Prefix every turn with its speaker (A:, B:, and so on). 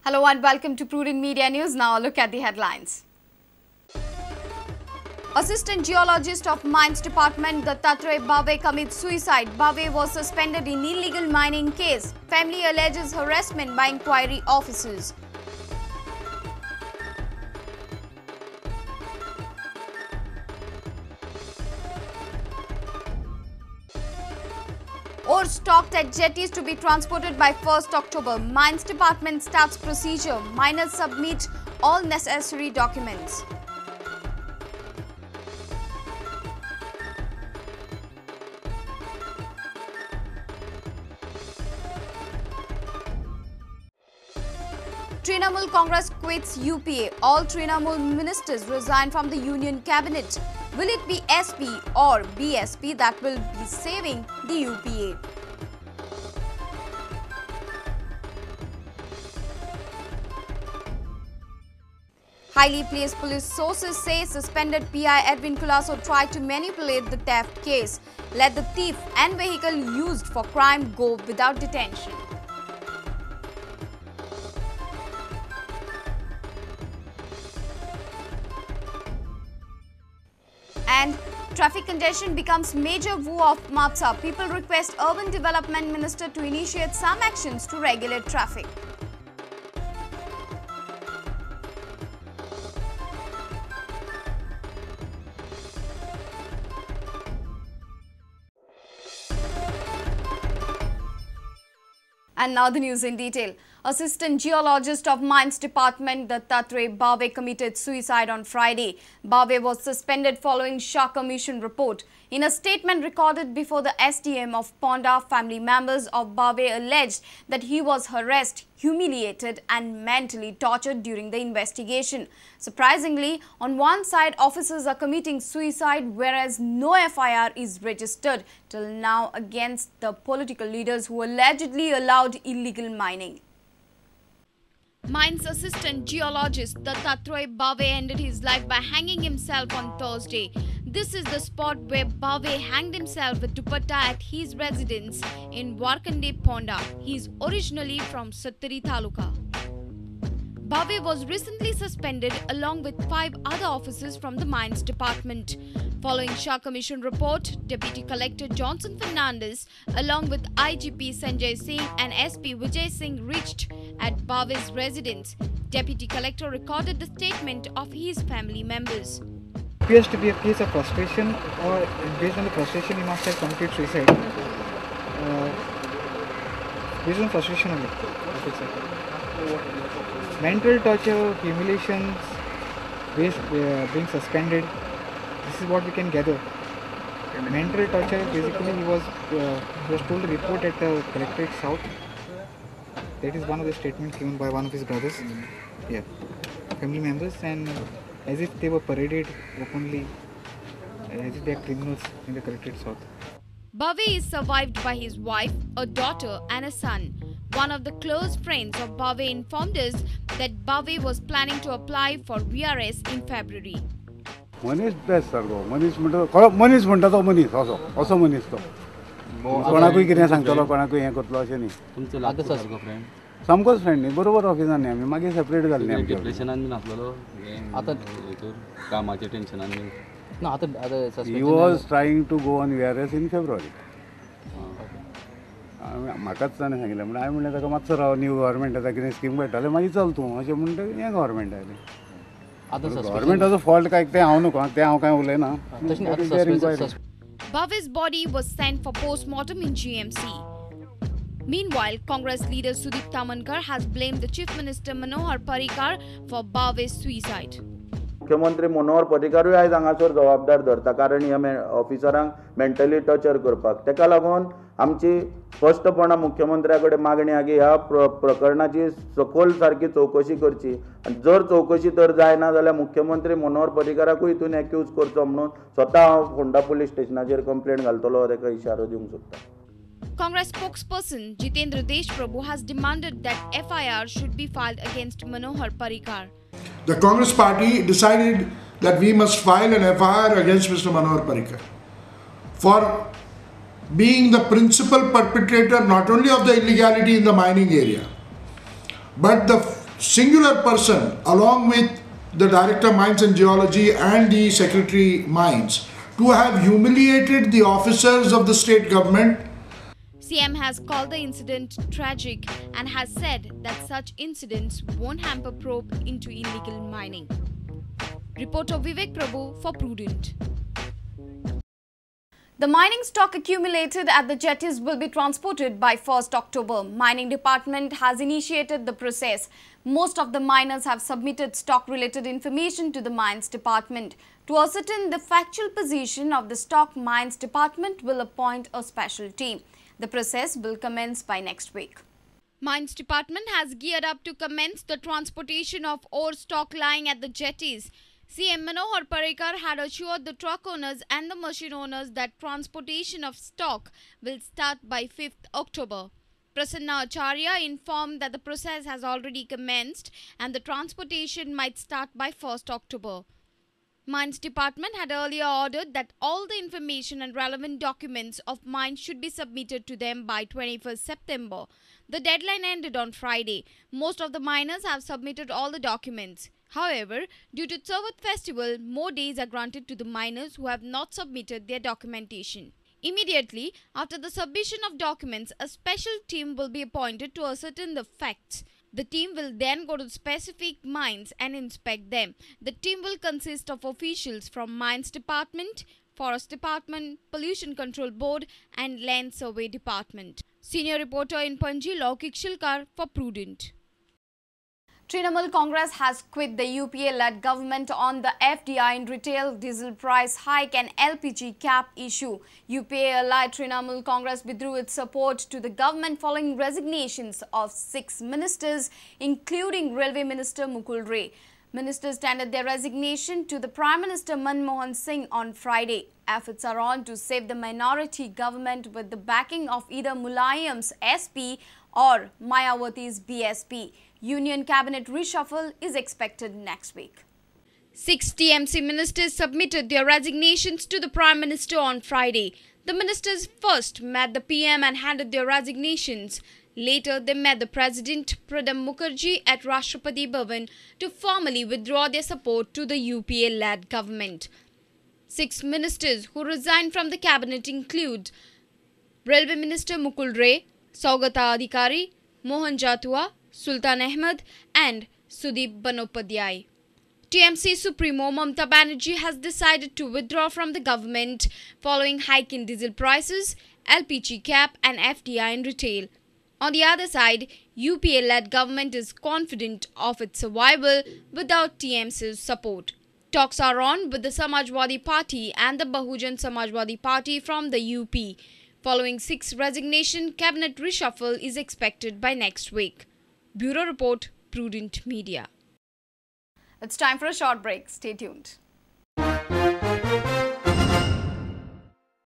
A: Hello and welcome to Prudent Media News. Now look at the headlines. Assistant Geologist of Mines Department Dattatray Bhave commits suicide. Bhave was suspended in illegal mining case. Family alleges harassment by inquiry officers. Ore stocked at jetties to be transported by 1st October. Mines Department starts procedure. Miners submit all necessary documents. Trinamool Congress quits UPA. All Trinamool ministers resign from the Union Cabinet. Will it be SP or BSP that will be saving the UPA? Highly placed police sources say suspended PI Edwin Culasso tried to manipulate the theft case. Let the thief and vehicle used for crime go without detention. And traffic congestion becomes major woe of Mapsa. People request Urban Development Minister to initiate some actions to regulate traffic. And now the news in detail. Assistant Geologist of Mines Department Dattatray Bhave committed suicide on Friday. Bhave was suspended following Shah Commission report. In a statement recorded before the SDM of Ponda, family members of Bhave alleged that he was harassed, humiliated and mentally tortured during the investigation. Surprisingly, on one side, officers are committing suicide whereas no FIR is registered till now against the political leaders who allegedly allowed illegal mining. Mines Assistant Geologist Dattatray Bhave ended his life by hanging himself on Thursday. This is the spot where Bhave hanged himself with dupatta at his residence in Warkande, Ponda. He is originally from Sattari Taluka. Bhave was recently suspended along with 5 other officers from the Mines Department. Following Shah Commission report, Deputy Collector Johnson Fernandez along with IGP Sanjay Singh and SP Vijay Singh reached at Bhave's residence. Deputy Collector recorded the statement of his family members.
B: It appears to be a case of frustration, or based on the frustration he must have committed suicide. Based on frustration only. Mental torture, humiliations, being suspended. This is what we can gather. Mental torture, basically he was told to report at the Collectorate South. That is one of the statements given by one of his brothers. Yeah, family members, and as if they were paraded openly, as if they are criminals in the Collectorate South.
A: Bhave is survived by his wife, a daughter and a son. One of the close friends of Bhave informed us that Bhave was planning to apply for VRS in February.
C: मनीस best सारको मनीस म्हणटा खरो मनीस म्हणटा तो मनीस असो मनीस तो कोणाकूय कितें सांगतलो कोणाकूय हें करतलो अशें न्ही
D: तुमचो लागता सारको फ्रेंड
C: सामकोच फ्रेंड न्ही बरोबर ऑफिसान न्ही आमी मागीर सेपरेट जाल्ले आमी
D: डिप्रेशनान बीन आसलेलो आतां हेतूर कामाच्या टेन्शनान बीन ना आतां
C: he was trying to go on VRS इन फेब्रुवारी म्हाकाच ताणें सांगिल्लें म्हणून हांवें म्हणलें ताका मातसो राव न्यू गव्हर्मेंटाचा कितें स्कीम मेळटालें मागीर चल तूं अशें म्हणटा हें गव्हर्मेंट आयलें गव्हर्मेंटाचो फॉल्ट काय तें हांव न्हू तें हांव कांय उलयना.
A: Bhave's body was sent for post-mortem in GMC. Meanwhile, Congress leader Sudip Tamankar has blamed the Chief Minister Manohar Parrikar for Bhave's suicide.
E: मुख्यमंत्री मनोहर पर्रीकारूय आयज हांगासर जबाबदार धरता कारण ह्या ऑफिसरांक मेंटली टॉर्चर करपाक. ताका लागून आमची स्पश्टपणां मुख्यमंत्र्या कडेन मागणी आहा की ह्या प्रकरणाची सखोल सारकी चवकशी करची आनी जर चवकशी तर जायना जाल्यार मुख्यमंत्री मनोहर पर्रीकाराकूय हितून एक्यूज करचो म्हणून स्वता हांव फोंडा पुलीस स्टेशनाचेर कंप्लेंट घालतलो ताका इशारो दिवंक सोदता.
A: Congress spokesperson Jitendra Deshprabhu has demanded that FIR should be filed against Manohar Parrikar.
F: The Congress party decided that we must file an FIR against Mr. Manohar Parrikar for being the principal perpetrator not only of the illegality in the mining area, but the singular person, along with the Director Mines and Geology and the Secretary Mines, to have humiliated the officers of the state government.
A: CM has called the incident tragic and has said that such incidents won't hamper probe into illegal mining. Reporter Vivek Prabhu for Prudent. The mining stock accumulated at the jetties will be transported by 1st October. Mining Department has initiated the process. Most of the miners have submitted stock-related information to the Mines Department. To ascertain the factual position of the stock, Mines Department will appoint a special team. The process will commence by next week. Mines Department has geared up to commence the transportation of ore stock lying at the jetties. CM Manohar Parrikar had assured the truck owners and the machine owners that transportation of stock will start by 5th October. Prasanna Acharya informed that the process has already commenced and the transportation might start by 1st October. Mines Department had earlier ordered that all the information and relevant documents of mines should be submitted to them by 21st September. The deadline ended on Friday. Most of the miners have submitted all the documents. However, due to Tsavat festival, more days are granted to the miners who have not submitted their documentation. Immediately after the submission of documents, a special team will be appointed to ascertain the facts. The team will then go to specific mines and inspect them. The team will consist of officials from Mines Department, Forest Department, Pollution Control Board and Land Survey Department. Senior reporter in Panji, Laukik Shilkar for Prudent. Trinamool Congress has quit the UPA-led government on the FDI in retail, diesel price hike and LPG cap issue. UPA-allied Trinamool Congress withdrew its support to the government following resignations of 6 ministers, including Railway Minister Mukul Ray. Ministers tendered their resignation to the Prime Minister Manmohan Singh on Friday. Efforts are on to save the minority government with the backing of either Mulayam's SP or Mayawati's BSP. Union cabinet reshuffle is expected next week. 6 TMC ministers submitted their resignations to the Prime Minister on Friday. The ministers first met the PM and handed their resignations. Later, they met the President Pranab Mukherjee at Rashtrapati Bhavan to formally withdraw their support to the UPA-led government. 6 ministers who resigned from the cabinet include Railway Minister Mukul Ray, Saugata Adhikari, Mohan Jatua, Sultan Ahmed and Sudeep Bandopadhyay. TMC Supremo Mamata Banerjee has decided to withdraw from the government following hike in diesel prices, LPG cap and FDI in retail. On the other side, UPA-led government is confident of its survival without TMC's support. Talks are on with the Samajwadi Party and the Bahujan Samajwadi Party from the UP. Following 6 resignation, cabinet reshuffle is expected by next week. Bureau Report, Prudent Media. It's time for a short break. Stay tuned.